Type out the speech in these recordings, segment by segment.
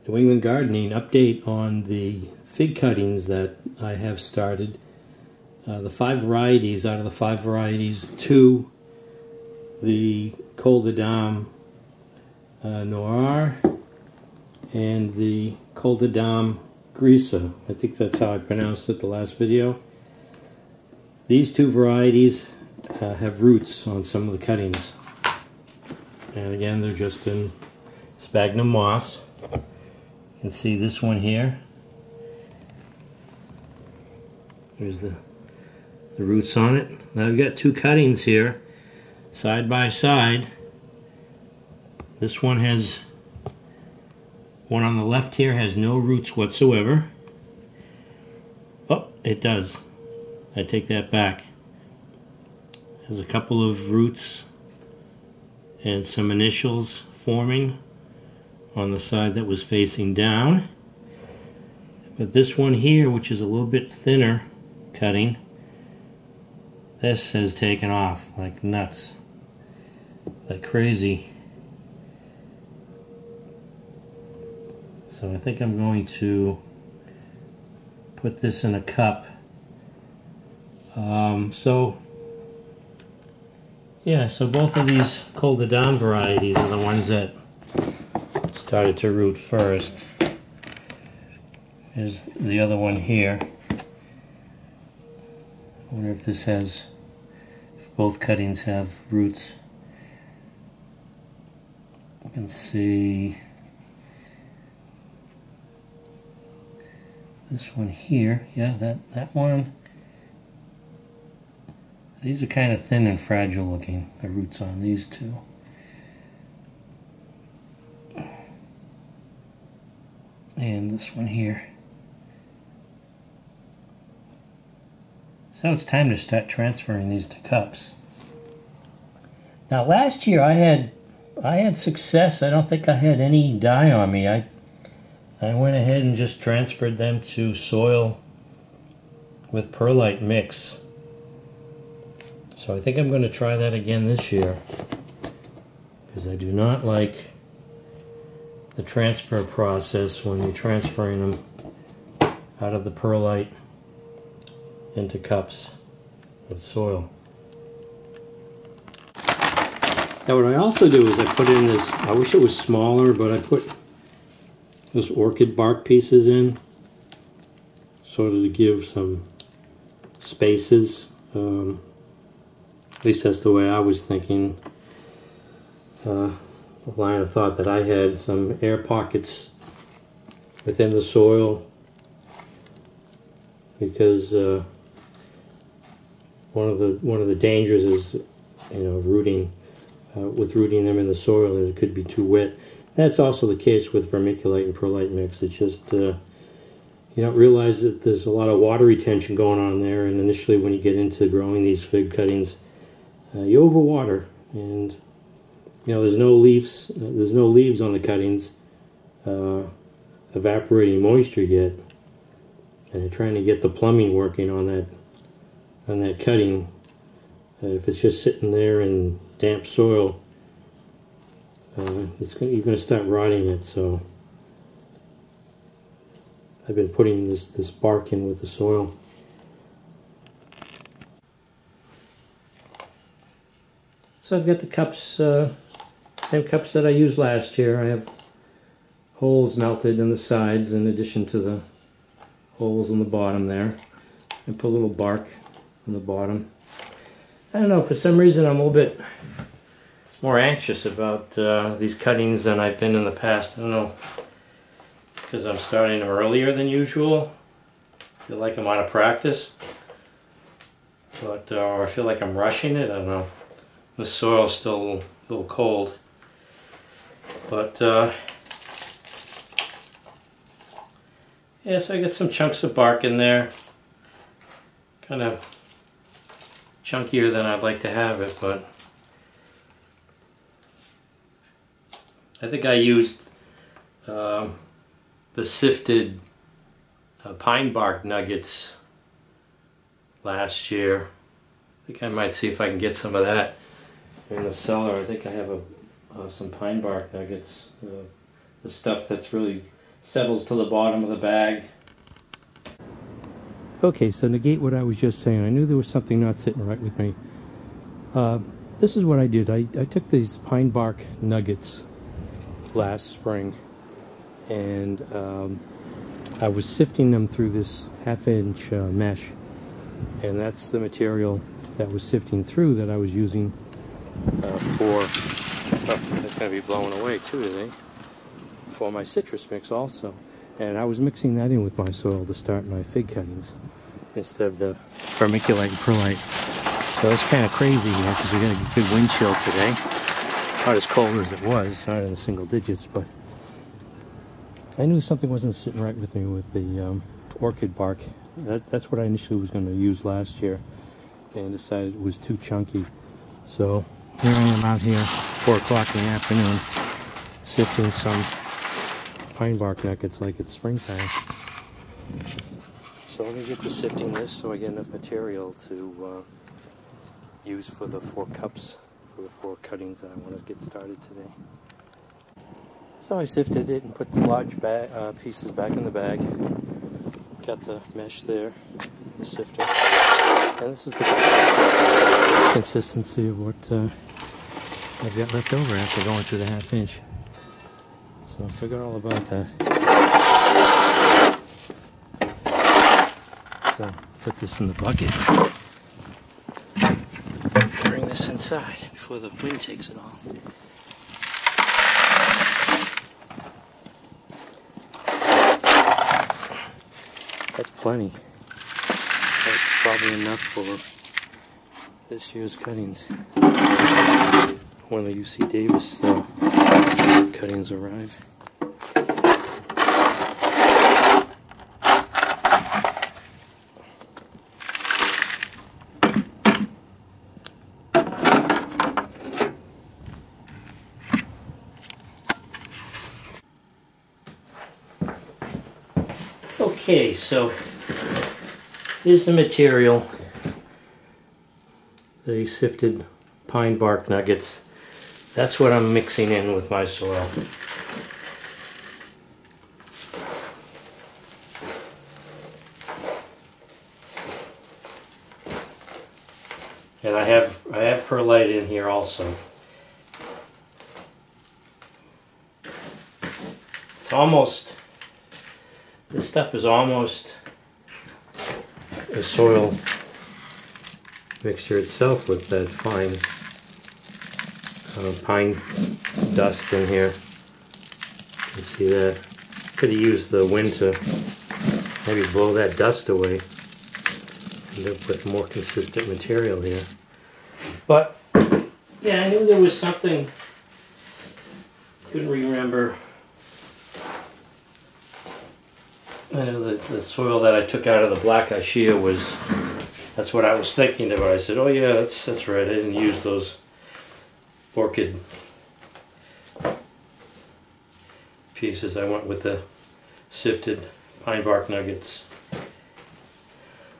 New England Gardening update on the fig cuttings that I have started. The 5 varieties, out of the 5 varieties, 2, the Col de Dame Noir and the Col de Dame Grisa. I think that's how I pronounced it the last video. These 2 varieties have roots on some of the cuttings. And again, they're just in sphagnum moss. You can see this one here. There's the roots on it. Now I've got 2 cuttings here, side by side. This one has, one on the left here has no roots whatsoever. Oh, it does. I take that back. There's a couple of roots and some initials forming on the side that was facing down. But this one here, which is a little bit thinner cutting, this has taken off like nuts, like crazy. So I think I'm going to put this in a cup. So both of these Col de Dame varieties are the ones that started to root first. There's the other one here. I wonder if this has, if both cuttings have roots. You can see this one here. Yeah, that one. These are kind of thin and fragile looking, the roots on these 2. And this one here. So it's time to start transferring these to cups. Now last year I had success. I don't think I had any dye on me. I went ahead and just transferred them to soil with perlite mix. So I think I'm going to try that again this year, because I do not like the transfer process when you're transferring them out of the perlite into cups with soil. Now what I also do is I put in this, I wish it was smaller, but I put those orchid bark pieces in, sort of to give some spaces. At least that's the way I was thinking. The line of thought that I had, some air pockets within the soil, because one of the dangers is, rooting them in the soil, it could be too wet. That's also the case with vermiculite and perlite mix. It's just you don't realize that there's a lot of water retention going on there, and initially when you get into growing these fig cuttings, you overwater, and there's no leaves on the cuttings evaporating moisture yet, and you're trying to get the plumbing working on that cutting. If it's just sitting there in damp soil, you're going to start rotting it. So I've been putting this bark in with the soil. So I've got the cups, same cups that I used last year. I have holes melted in the sides in addition to the holes in the bottom there. I put a little bark in the bottom. I don't know, for some reason I'm a little bit more anxious about these cuttings than I've been in the past. I don't know, because I'm starting them earlier than usual. I feel like I'm out of practice, but or I feel like I'm rushing it. I don't know. The soil's still a little cold, but yeah, so I got some chunks of bark in there, kind of chunkier than I'd like to have it, but I think I used the sifted pine bark nuggets last year. I think I might see if I can get some of that in the cellar. I think I have some pine bark nuggets, the stuff that's really settles to the bottom of the bag. Okay, so negate what I was just saying. I knew there was something not sitting right with me. This is what I did. I took these pine bark nuggets last spring, and I was sifting them through this 1/2-inch mesh, and that's the material that was sifting through that I was using for, it's going to be blowing away too today, for my citrus mix also. And I was mixing that in with my soil to start my fig cuttings instead of the vermiculite and perlite. So it's kind of crazy here because we got a good wind chill today. Not as cold as it was, not in the single digits, but I knew something wasn't sitting right with me with the orchid bark. That's what I initially was going to use last year, and decided it was too chunky. So here I am out here, 4 o'clock in the afternoon, sifting some pine bark nuggets like it's springtime. So let me get to sifting this so I get enough material to use for the 4 cups, for the 4 cuttings that I want to get started today. So I sifted it and put the large pieces back in the bag. Got the mesh there, the sifter, and this is the consistency of what I've got left over after going through the 1/2-inch. So I forgot all about that. So put this in the bucket. Bring this inside before the wind takes it all. That's plenty. That's probably enough for this year's cuttings when the UC Davis cuttings arrive. Okay, so here's the material, the sifted pine bark nuggets. That's what I'm mixing in with my soil. And I have perlite in here also. It's almost, this stuff is almost a soil mixture itself with that fine pine dust in here. You can see that. Could have used the wind to maybe blow that dust away and then put more consistent material here. But yeah, I knew there was something. Couldn't remember. I know that the soil that I took out of the black Ashia was, that's what I was thinking about. I said, oh yeah, that's right, I didn't use those orchid pieces. I went with the sifted pine bark nuggets.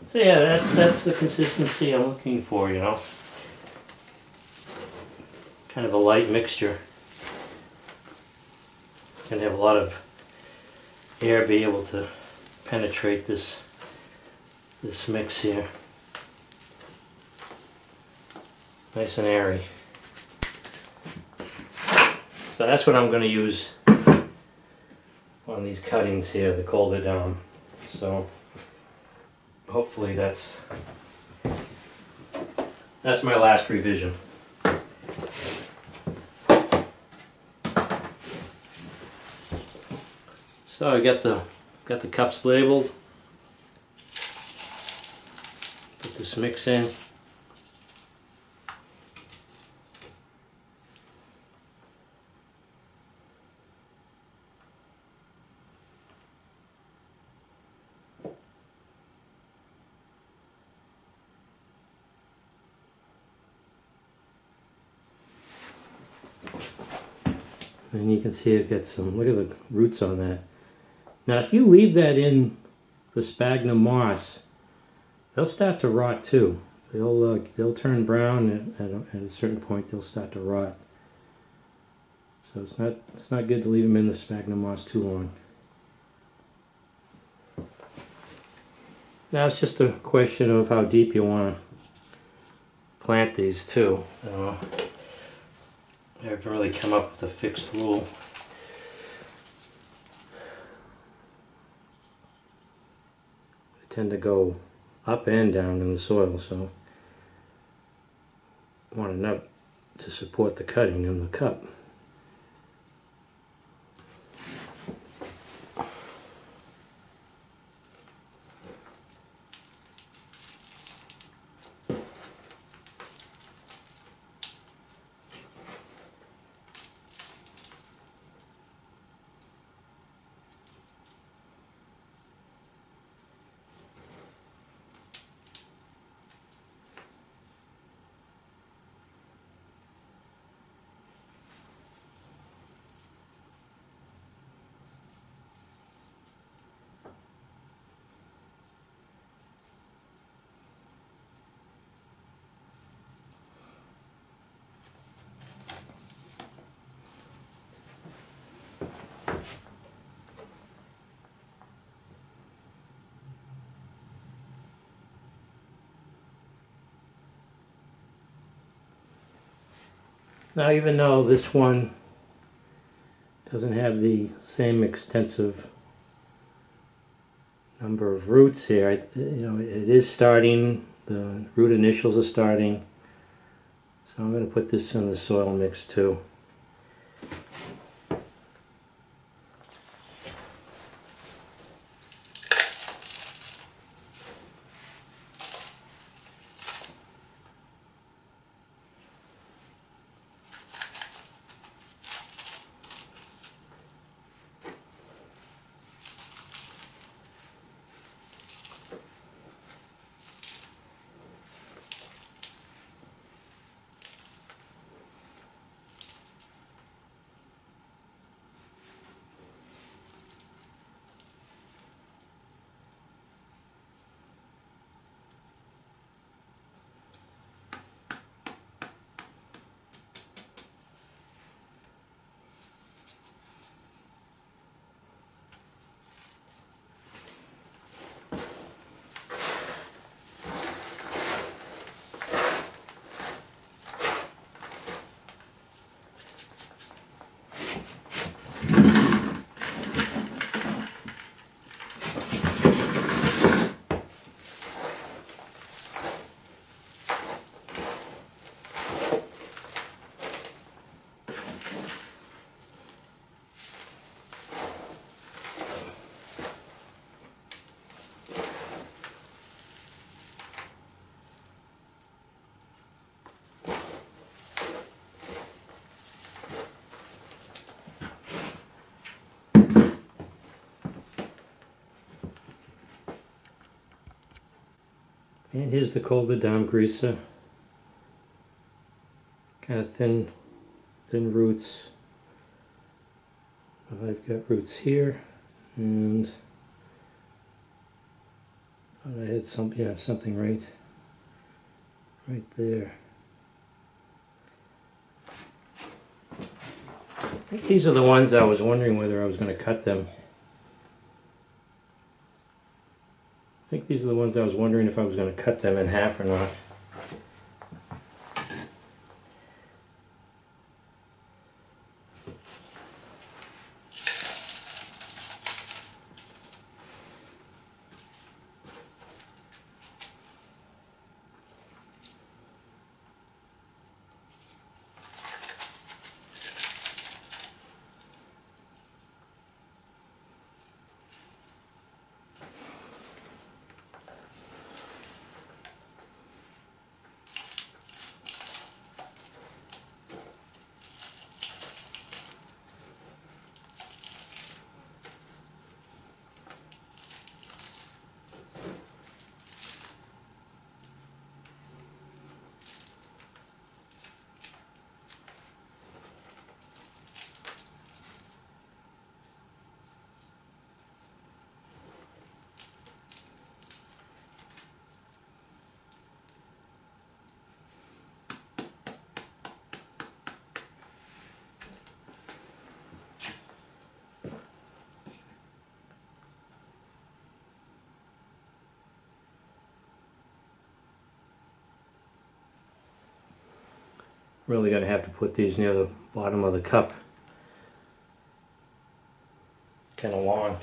So yeah, that's the consistency I'm looking for, you know. Kind of a light mixture. Can have a lot of air be able to penetrate this mix here. Nice and airy. So that's what I'm going to use on these cuttings here, the Col de Dame. So hopefully that's my last revision. So I got the cups labeled. Put this mix in. And you can see it gets some, look at the roots on that. Now if you leave that in the sphagnum moss, they'll start to rot too. They'll turn brown at a certain point. They'll start to rot. So it's not good to leave them in the sphagnum moss too long. Now it's just a question of how deep you want to plant these too. I haven't really come up with a fixed rule. I tend to go up and down in the soil, so I want enough to support the cutting in the cup. Now, even though this one doesn't have the same extensive number of roots here, it is starting, the root initials are starting, so I'm going to put this in the soil mix too. And here's the Col de Dame greaser. Kind of thin roots. I've got roots here, and I had something right there. I think these are the ones I was wondering whether I was going to cut them. I think these are the ones I was wondering if I was going to cut them in half or not. Really going to have to put these near the bottom of the cup. Kind of long.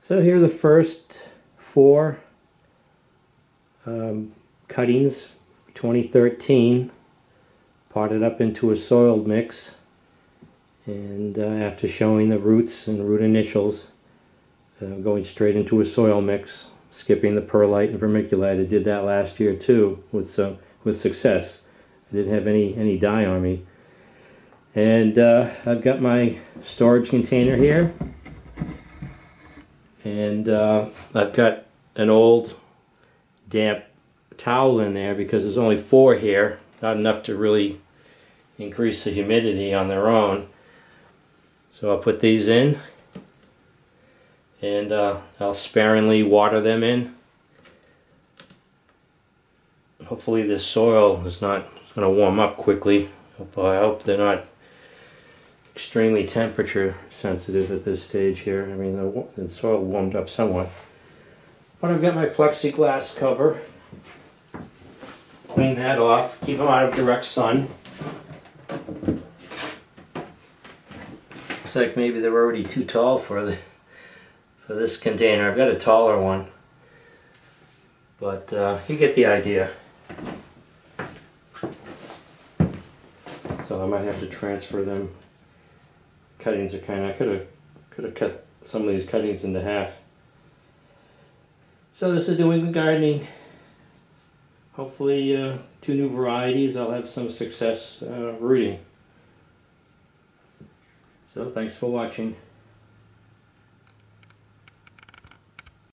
So here are the first 4 cuttings, 2013, potted up into a soiled mix, and after showing the roots and root initials, going straight into a soil mix, skipping the perlite and vermiculite. I did that last year too with success. I didn't have any dye on me. And I've got my storage container here. And I've got an old damp towel in there because there's only 4 here, not enough to really increase the humidity on their own. So I'll put these in, and I'll sparingly water them in. Hopefully this soil is not going to warm up quickly. I hope they're not extremely temperature sensitive at this stage here. I mean, the soil warmed up somewhat. But I've got my plexiglass cover. Clean that off. Keep them out of direct sun. Looks like maybe they're already too tall for this container. I've got a taller one. But you get the idea. So I might have to transfer them. Cuttings are kind of, I could have cut some of these cuttings into half. So this is New England Gardening. Hopefully 2 new varieties. I'll have some success rooting. So thanks for watching.